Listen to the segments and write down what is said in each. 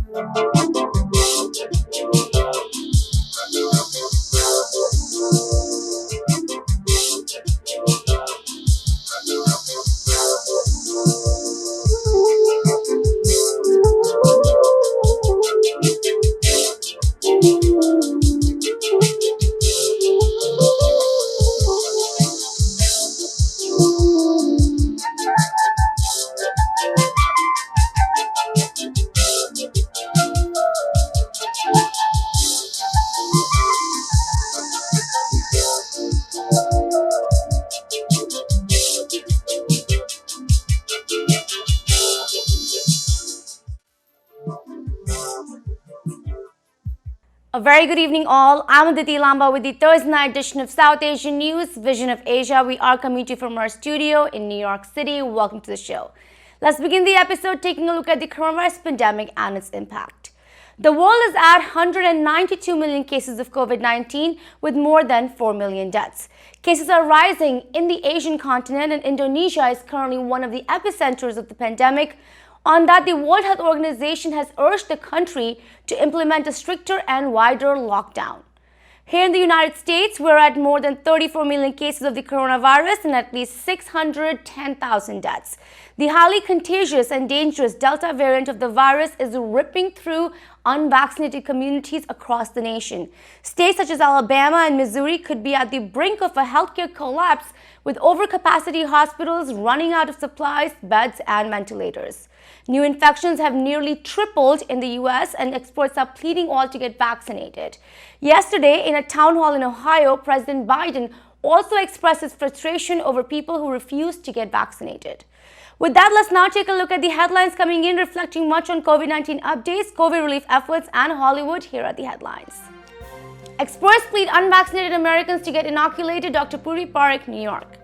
A very good evening all. I'm Aditi Lamba with the Thursday night edition of South Asian News, Vision of Asia. We are coming to you from our studio in New York City. Welcome to the show. Let's begin the episode taking a look at the coronavirus pandemic and its impact. The world is at 192 million cases of COVID-19 with more than 4 million deaths. Cases are rising in the Asian continent, and Indonesia is currently one of the epicenters of the pandemic. On that, the World Health Organization has urged the country to implement a stricter and wider lockdown. Here in the United States, we're at more than 34 million cases of the coronavirus and at least 610,000 deaths. The highly contagious and dangerous Delta variant of the virus is ripping through unvaccinated communities across the nation. States such as Alabama and Missouri could be at the brink of a healthcare collapse, with overcapacity hospitals running out of supplies, beds, and ventilators. New infections have nearly tripled in the U.S., and experts are pleading all to get vaccinated. Yesterday, in a town hall in Ohio, President Biden also expressed his frustration over people who refuse to get vaccinated. With that, let's now take a look at the headlines coming in, reflecting much on COVID-19 updates, COVID relief efforts, and Hollywood. Here are the headlines. Experts plead unvaccinated Americans to get inoculated. Dr. Purvi, Parikh, New York.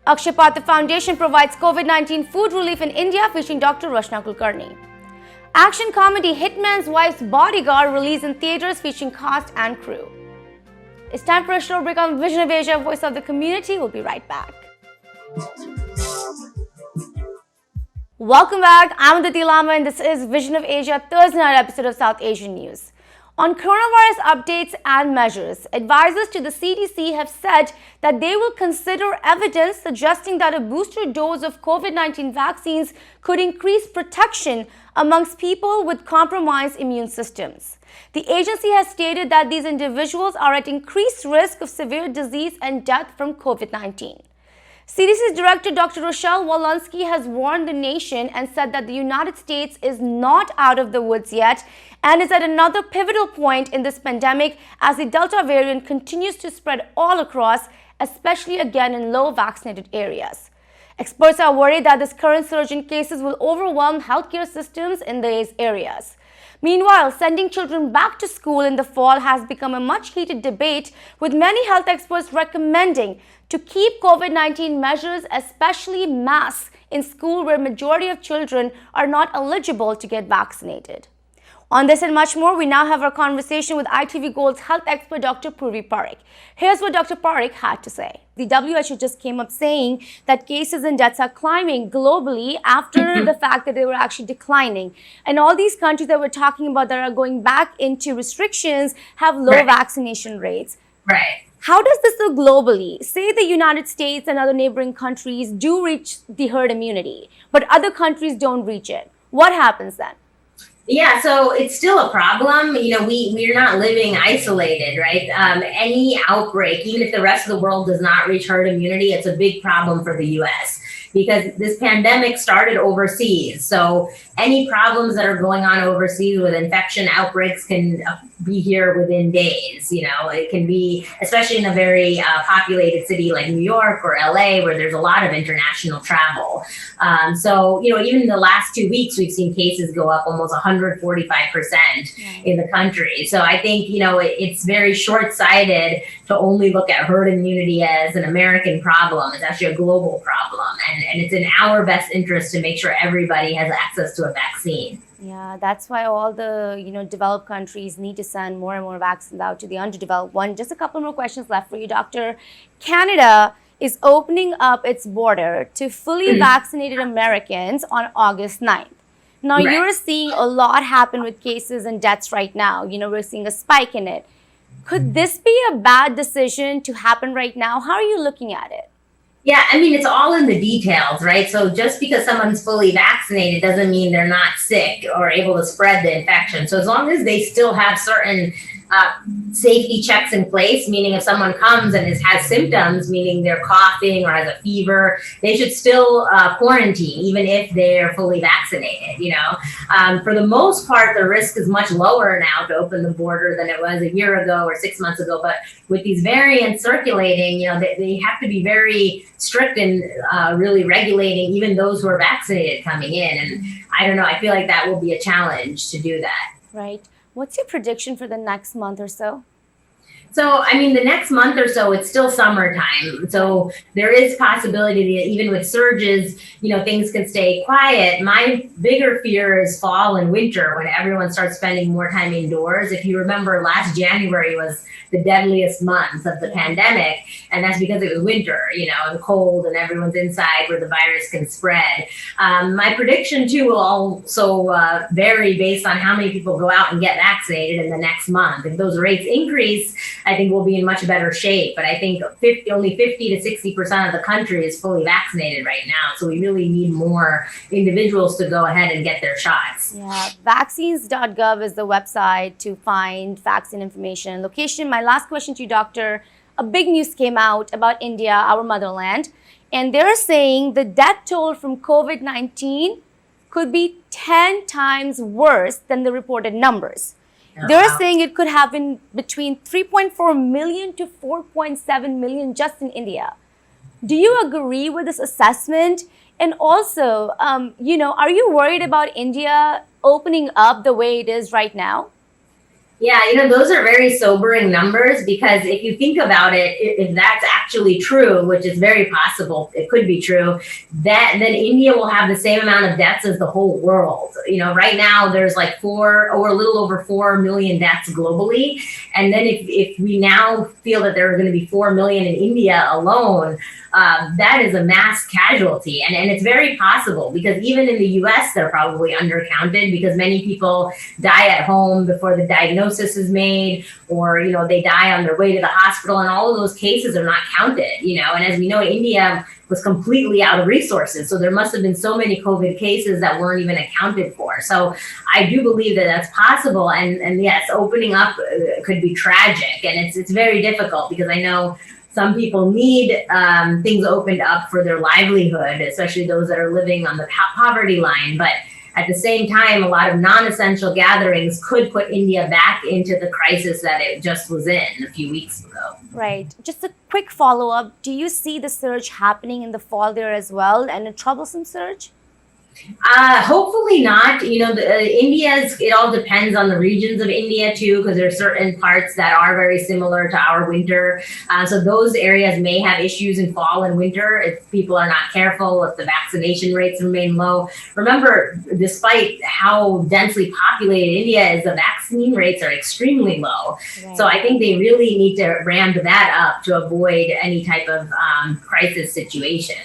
Akshaya Foundation provides COVID-19 food relief in India, featuring Dr. Rachana Kulkarni. Action comedy Hitman's Wife's Bodyguard released in theaters, featuring cast and crew. It's time for a short break on Vision of Asia, Voice of the Community. We'll be right back. Welcome back. I'm Aditi Lamba, and this is Vision of Asia, Thursday night episode of South Asian News. On coronavirus updates and measures, advisors to the CDC have said that they will consider evidence suggesting that a booster dose of COVID-19 vaccines could increase protection amongst people with compromised immune systems. The agency has stated that these individuals are at increased risk of severe disease and death from COVID-19. CDC's director, Dr. Rochelle Walensky, has warned the nation and said that the United States is not out of the woods yet and is at another pivotal point in this pandemic as the Delta variant continues to spread all across, especially again in low vaccinated areas. Experts are worried that this current surge in cases will overwhelm healthcare systems in these areas. Meanwhile, sending children back to school in the fall has become a much heated debate, with many health experts recommending to keep COVID-19 measures, especially masks, in school where majority of children are not eligible to get vaccinated. On this and much more, we now have our conversation with ITV Gold's health expert, Dr. Purvi Parikh. Here's what Dr. Parikh had to say. The WHO just came up saying that cases and deaths are climbing globally after the fact that they were actually declining. And all these countries that we're talking about that are going back into restrictions have low vaccination rates. Right. How does this look globally? Say the United States and other neighboring countries do reach the herd immunity, but other countries don't reach it. What happens then? Yeah, so it's still a problem. You know, we're not living isolated, right? Any outbreak, even if the rest of the world does not reach herd immunity, it's a big problem for the U.S. because this pandemic started overseas. So any problems that are going on overseas with infection outbreaks can be here within days. You know, it can be, especially in a very populated city like New York or LA, where there's a lot of international travel. So, you know, even in the last 2 weeks, we've seen cases go up almost 145% in the country. So I think, you know, it's very short-sighted to only look at herd immunity as an American problem. It's actually a global problem. And it's in our best interest to make sure everybody has access to a vaccine. Yeah, that's why all the, developed countries need to send more and more vaccines out to the underdeveloped one. Just a couple more questions left for you, Doctor. Canada is opening up its border to fully vaccinated Americans on August 9th. Now, Right. you're seeing a lot happen with cases and deaths right now. We're seeing a spike in it. Could this be a bad decision to happen right now? How are you looking at it? Yeah, I mean, it's all in the details, right? So just because someone's fully vaccinated doesn't mean they're not sick or able to spread the infection. So as long as they still have certain safety checks in place, meaning if someone comes and has symptoms, meaning they're coughing or has a fever, they should still quarantine, even if they're fully vaccinated. For the most part, the risk is much lower now to open the border than it was a year ago or 6 months ago. But with these variants circulating, they have to be very strict in really regulating even those who are vaccinated coming in. And I don't know, I feel like that will be a challenge to do that. Right. What's your prediction for the next month or so? So, I mean, the next month or so, it's still summertime. So there is possibility that even with surges, things can stay quiet. My bigger fear is fall and winter when everyone starts spending more time indoors. If you remember, last January was the deadliest month of the pandemic. And that's because it was winter, and cold and everyone's inside where the virus can spread. My prediction too will also vary based on how many people go out and get vaccinated in the next month. If those rates increase, I think we'll be in much better shape. But I think only 50 to 60% of the country is fully vaccinated right now. So we really need more individuals to go ahead and get their shots. Yeah, vaccines.gov is the website to find vaccine information and location. My last question to you, doctor. A big news came out about India, our motherland, and they're saying the death toll from COVID-19 could be 10 times worse than the reported numbers. They're saying it could happen between 3.4 million to 4.7 million just in India. Do you agree with this assessment? And also, are you worried about India opening up the way it is right now? Yeah, those are very sobering numbers because if you think about it, if that's actually true, which is very possible, it could be true, then India will have the same amount of deaths as the whole world. Right now there's like a little over 4 million deaths globally. And then if we now feel that there are going to be 4 million in India alone, that is a mass casualty. And it's very possible because even in the US, they're probably undercounted because many people die at home before the diagnosis is made, or, they die on their way to the hospital, and all of those cases are not counted, and as we know, India was completely out of resources. So there must have been so many COVID cases that weren't even accounted for. So I do believe that that's possible. And yes, opening up could be tragic. And it's very difficult because I know some people need things opened up for their livelihood, especially those that are living on the poverty line. But at the same time, a lot of non-essential gatherings could put India back into the crisis that it just was in a few weeks ago. Right. Just a quick follow-up. Do you see the surge happening in the fall there as well, and a troublesome surge? Hopefully not. It all depends on the regions of India too, because there are certain parts that are very similar to our winter. So those areas may have issues in fall and winter if people are not careful, if the vaccination rates remain low. Remember, despite how densely populated India is, the vaccine rates are extremely low. Right. So I think they really need to ramp that up to avoid any type of crisis situation.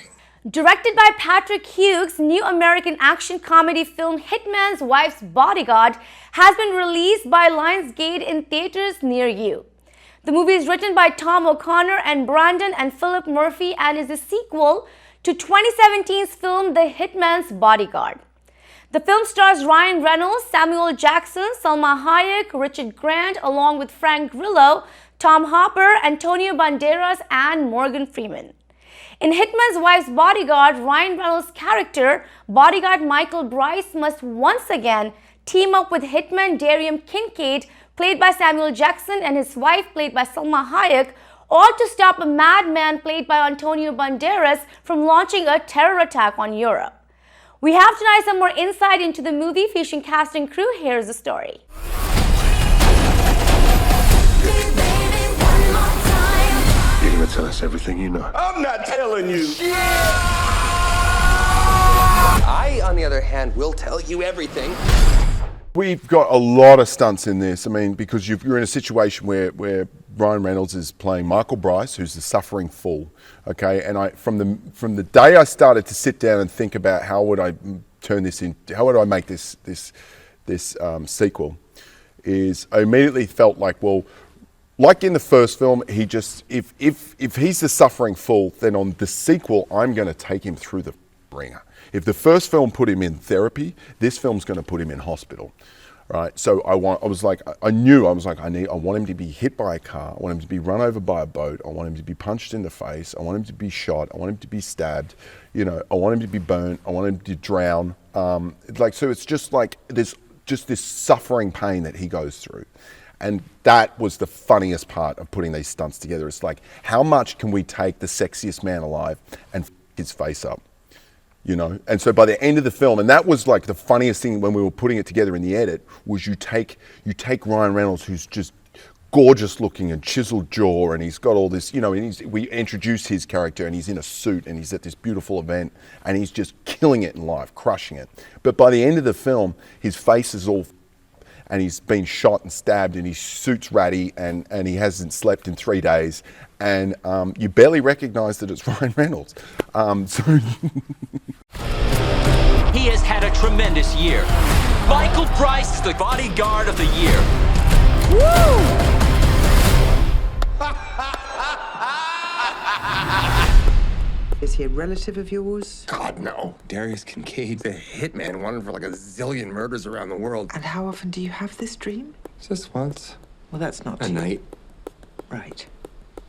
Directed by Patrick, new American action comedy film Hitman's Wife's Bodyguard has been released by Lionsgate in theaters near you. The movie is written by Tom O'Connor and Brandon and Philip Murphy and is a sequel to 2017's film The Hitman's Bodyguard. The film stars Ryan Reynolds, Samuel Jackson, Salma Hayek, Richard Grant, along with Frank Grillo, Tom Hopper, Antonio Banderas, and Morgan Freeman. In Hitman's Wife's Bodyguard, Ryan Reynolds' character, bodyguard Michael Bryce, must once again team up with hitman Darium Kincaid, played by Samuel Jackson, and his wife, played by Salma Hayek, all to stop a madman, played by Antonio Banderas, from launching a terror attack on Europe. We have tonight some more insight into the movie featuring cast and crew. Here's the story. You're gonna tell us everything you know. I'm not telling you. I, on the other hand, will tell you everything. We've got a lot of stunts in this. I mean, because you're in a situation where Ryan Reynolds is playing Michael Bryce, who's the suffering fool. Okay, and from the day I started to sit down and think about how would I turn this in? How would I make this sequel? Is I immediately felt like, well, like in the first film, he just if he's the suffering fool, then on the sequel, I'm going to take him through the ringer. If the first film put him in therapy, this film's going to put him in hospital. Right, so I want him to be hit by a car. I want him to be run over by a boat. I want him to be punched in the face. I want him to be shot. I want him to be stabbed. You know, I want him to be burnt. I want him to drown. So it's just like there's just this suffering pain that he goes through, and that was the funniest part of putting these stunts together. It's like, how much can we take the sexiest man alive and f his face up? You know, and so by the end of the film, and that was like the funniest thing when we were putting it together in the edit, was you take Ryan Reynolds, who's just gorgeous looking and chiseled jaw, and he's got all this, you know, and we introduce his character, and he's in a suit, and he's at this beautiful event, and he's just killing it in life, crushing it. But by the end of the film, his face is all, and he's been shot and stabbed, and his suit's ratty, and he hasn't slept in 3 days, and you barely recognize that it's Ryan Reynolds. He has had a tremendous year. Michael Bryce is the bodyguard of the year. Woo! Is he a relative of yours? God, no. Darius Kincaid, the hitman, wanted for like a zillion murders around the world. And how often do you have this dream? Just once. Well, that's not A night. Right.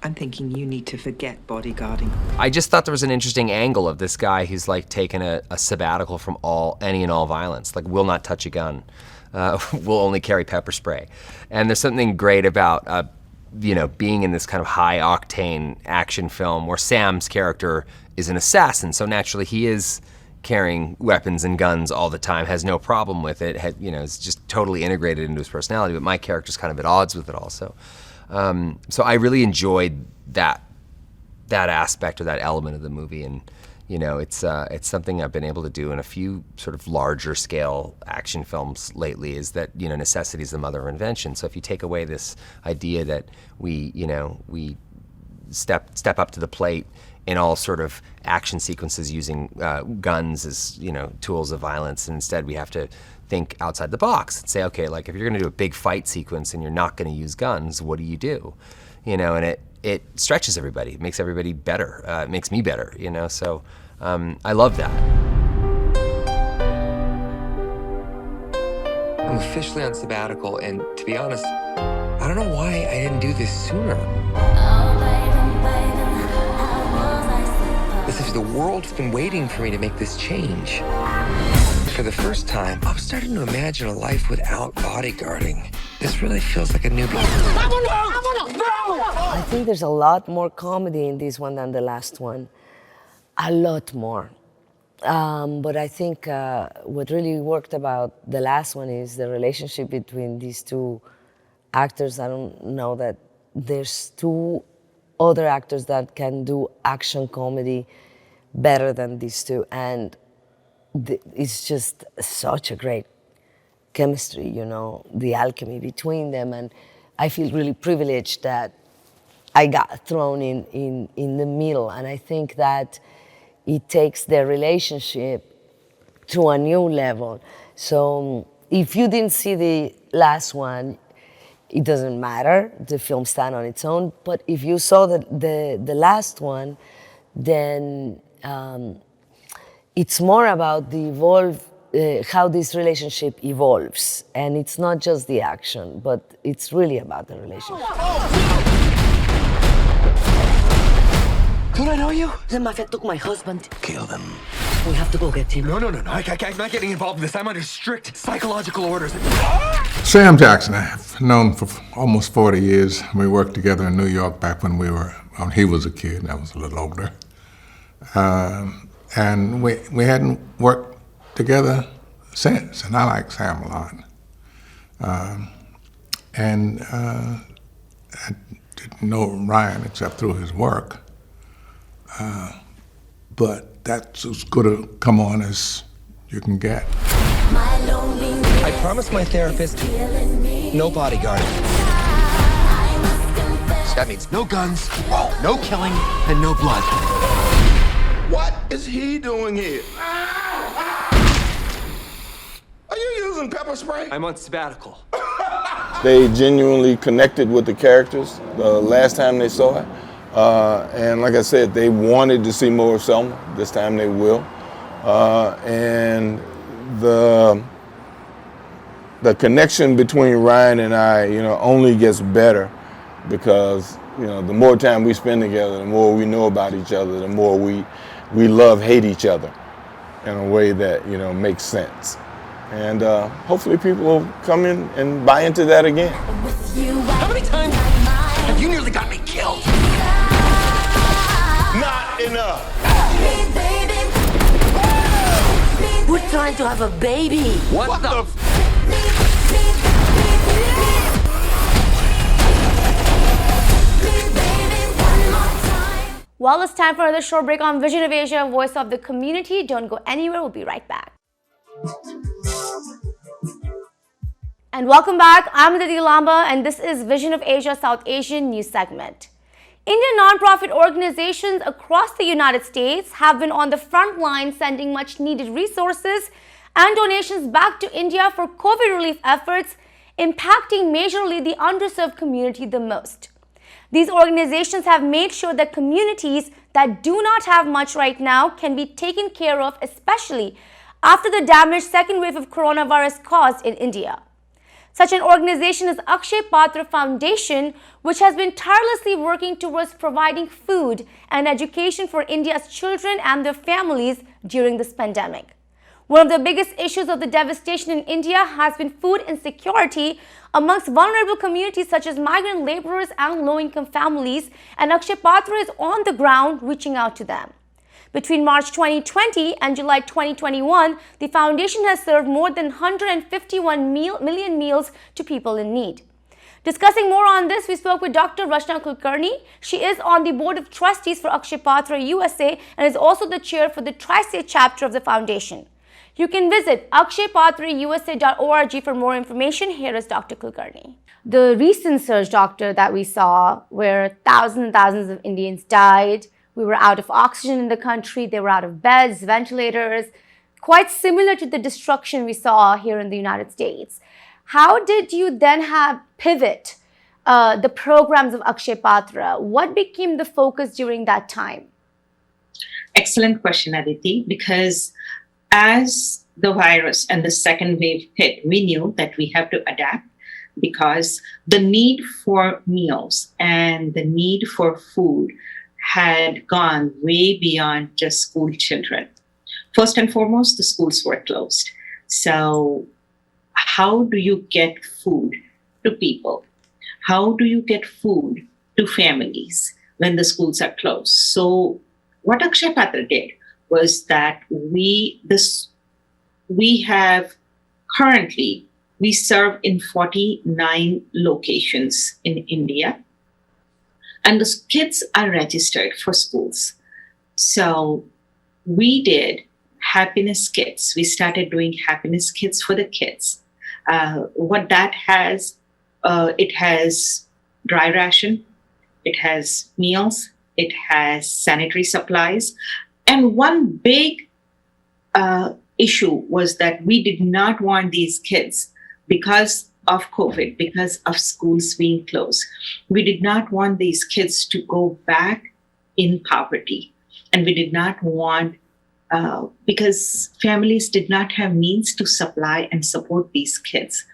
I'm thinking you need to forget bodyguarding. I just thought there was an interesting angle of this guy who's like taken a sabbatical from any and all violence, like will not touch a gun, will only carry pepper spray. And there's something great about, you know, being in this kind of high octane action film where Sam's character is an assassin, so naturally he is carrying weapons and guns all the time, has no problem with it, you know, is just totally integrated into his personality, but my character's kind of at odds with it also. So I really enjoyed that aspect or that element of the movie, and you know, it's something I've been able to do in a few sort of larger scale action films lately. Is that, you know, necessity is the mother of invention. So if you take away this idea that we step up to the plate in all sort of action sequences using guns as, you know, tools of violence, and instead we have to think outside the box and say, okay, like if you're going to do a big fight sequence and you're not going to use guns, what do? You know, and it stretches everybody. It makes everybody better. It makes me better, you know, so I love that. I'm officially on sabbatical, and to be honest, I don't know why I didn't do this sooner. As if the world's been waiting for me to make this change. For the first time, I'm starting to imagine a life without bodyguarding. This really feels like a new beginning. I think there's a lot more comedy in this one than the last one. A lot more. But I think what really worked about the last one is the relationship between these two actors. I don't know that there's two other actors that can do action comedy better than these two. And it's just such a great chemistry, you know, the alchemy between them. And I feel really privileged that I got thrown in the middle. And I think that it takes their relationship to a new level. So if you didn't see the last one, it doesn't matter. The film stands on its own. But if you saw the last one, then it's more about how this relationship evolves. And it's not just the action, but it's really about the relationship. Don't I know you? The mafia took my husband. Kill them. We have to go get him. No. I'm not getting involved in this. I'm under strict psychological orders. Sam Jackson, I've known for almost 40 years. We worked together in New York back when he was a kid, I was a little older. And we hadn't worked together since, and I like Sam a lot. I didn't know Ryan except through his work. But that's as good a come on as you can get. I promised my therapist no bodyguard. That means no guns, no killing, and no blood. What is he doing here? using pepper spray? I'm on sabbatical. They genuinely connected with the characters the last time they saw it. And like I said, they wanted to see more of Selma. This time they will. And the connection between Ryan and I, only gets better because, the more time we spend together, the more we know about each other, the more we hate each other in a way that, makes sense. And hopefully people will come in and buy into that again. How many times have you nearly got me killed? Not enough. We're trying to have a baby. What the? Well, it's time for another short break on Vision of Asia, Voice of the Community. Don't go anywhere. We'll be right back. And welcome back. I'm Aditi Lamba, and this is Vision of Asia South Asian news segment. Indian nonprofit organizations across the United States have been on the front line sending much needed resources and donations back to India for COVID relief efforts impacting majorly the underserved community the most. These organizations have made sure that communities that do not have much right now can be taken care of, especially after the damage second wave of coronavirus caused in India. Such an organization is Akshaya Patra Foundation, which has been tirelessly working towards providing food and education for India's children and their families during this pandemic. One of the biggest issues of the devastation in India has been food insecurity amongst vulnerable communities such as migrant laborers and low-income families, and Akshaya Patra is on the ground reaching out to them. Between March 2020 and July 2021, the foundation has served more than 151 million meals to people in need. Discussing more on this, we spoke with Dr. Rachana Kulkarni. She is on the board of trustees for Akshaya Patra USA and is also the chair for the Tri-State chapter of the foundation. You can visit akshaypatrausa.org for more information. Here is Dr. Kulkarni. The recent surge, doctor, that we saw where thousands and thousands of Indians died, we were out of oxygen in the country, they were out of beds, ventilators, quite similar to the destruction we saw here in the United States. How did you then pivot the programs of Akshaya Patra? What became the focus during that time? Excellent question, Aditi, because as the virus and the second wave hit, we knew that we have to adapt because the need for meals and the need for food had gone way beyond just school children. First and foremost, the schools were closed. So how do you get food to people? How do you get food to families when the schools are closed? So what Akshaya Patra did was that we serve in 49 locations in India, and the kids are registered for schools. So we did happiness kits. We started doing happiness kits for the kids. What that has, it has dry ration, it has meals, it has sanitary supplies. And one big issue was that we did not want these kids, because of COVID, because of schools being closed, we did not want these kids to go back in poverty. And we did not want, because families did not have means to supply and support these kids.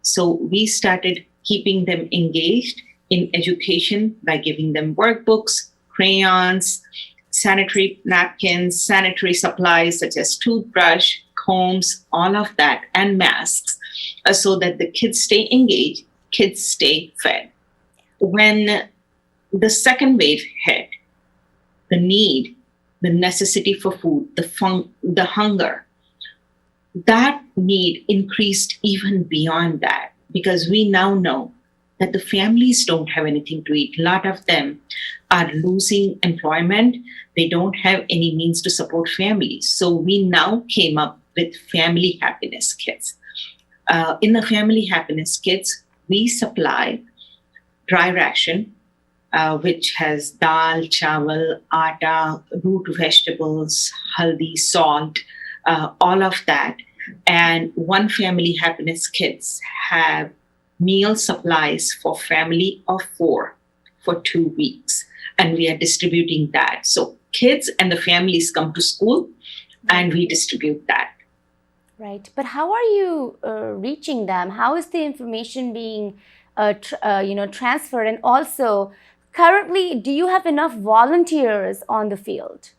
So we started keeping them engaged in education by giving them workbooks, crayons, sanitary napkins, sanitary supplies such as toothbrush, combs, all of that, and masks, so that the kids stay engaged, kids stay fed. When the second wave hit, the need, the necessity for food, the hunger, that need increased even beyond that, because we now know that the families don't have anything to eat. A lot of them are losing employment. They don't have any means to support families. So we now came up with family happiness kits. In the family happiness kits, we supply dry ration, which has dal, chawal, atta, root vegetables, haldi, salt, all of that. And One Family Happiness Kits have meal supplies for family of 4 for 2 weeks. And we are distributing that. So kids and the families come to school and we distribute that. Right. But how are you reaching them? How is the information being transferred? And also, currently, do you have enough volunteers on the field?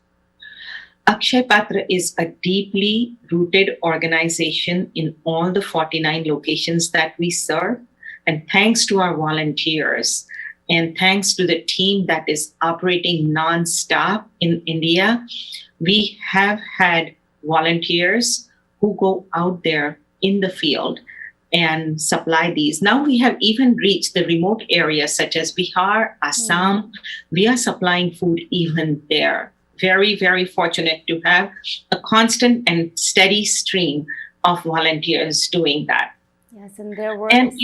Akshaya Patra is a deeply rooted organization in all the 49 locations that we serve. And thanks to our volunteers and thanks to the team that is operating non-stop in India, we have had volunteers who go out there in the field and supply these. Now we have even reached the remote areas such as Bihar, Assam. We are supplying food even there. Very, very fortunate to have a constant and steady stream of volunteers doing that. Yes, and their work And is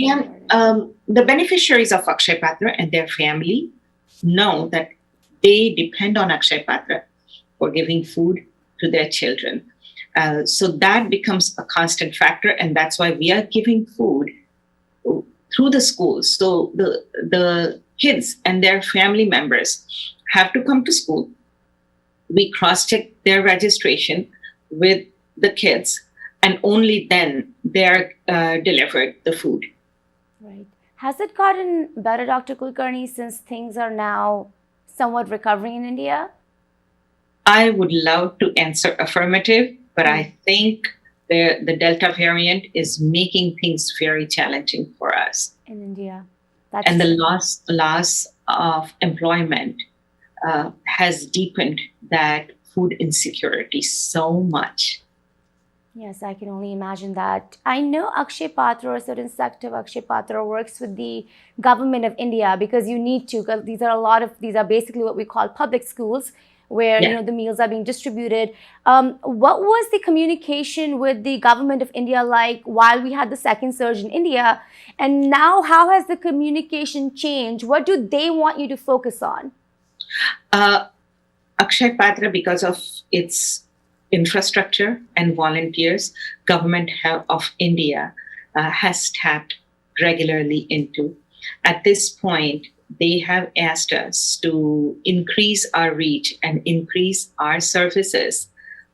the beneficiaries of Akshaya Patra and their family know that they depend on Akshaya Patra for giving food to their children. So that becomes a constant factor, and that's why we are giving food through the schools. So the kids and their family members have to come to school. We cross-check their registration with the kids, and only then they're delivered the food. Right. Has it gotten better, Dr. Kulkarni, since things are now somewhat recovering in India? I would love to answer affirmative, but I think the Delta variant is making things very challenging for us. In India. And the loss of employment has deepened that food insecurity so much. Yes, I can only imagine that. I know Akshaya Patra, or a certain sector of Akshaya Patra, works with the government of India because you need to, because these are basically what we call public schools where the meals are being distributed. What was the communication with the government of India like while we had the second surge in India? And now how has the communication changed? What do they want you to focus on? Akshaya Patra, because of its infrastructure and volunteers, government of India has tapped regularly into. At this point, they have asked us to increase our reach and increase our services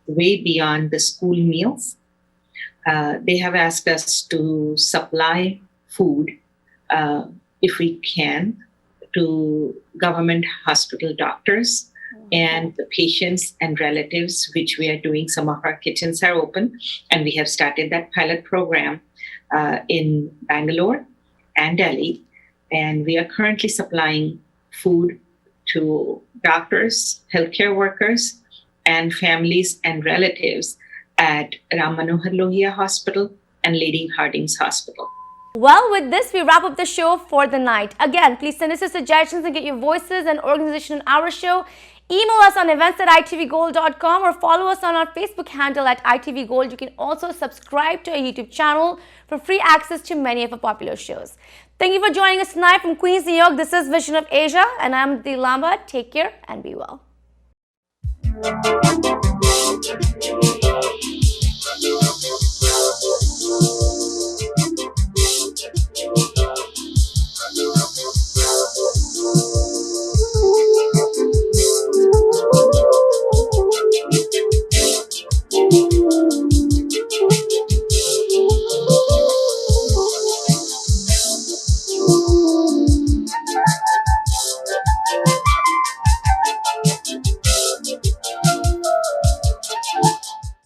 way beyond the school meals. They have asked us to supply food, if we can, to government hospital doctors and the patients and relatives, which we are doing. Some of our kitchens are open, and we have started that pilot program in Bangalore and Delhi. And we are currently supplying food to doctors, healthcare workers, and families and relatives at Ram Manohar Lohia Hospital and Lady Harding's Hospital. Well, with this, we wrap up the show for the night. Again, please send us your suggestions and get your voices and organization on our show. Email us on events@itvgold.com or follow us on our Facebook handle at itvgold. You can also subscribe to our YouTube channel for free access to many of our popular shows. Thank you for joining us tonight from Queens, New York. This is Vision of Asia, and I'm Aditi Lamba. Take care and be well.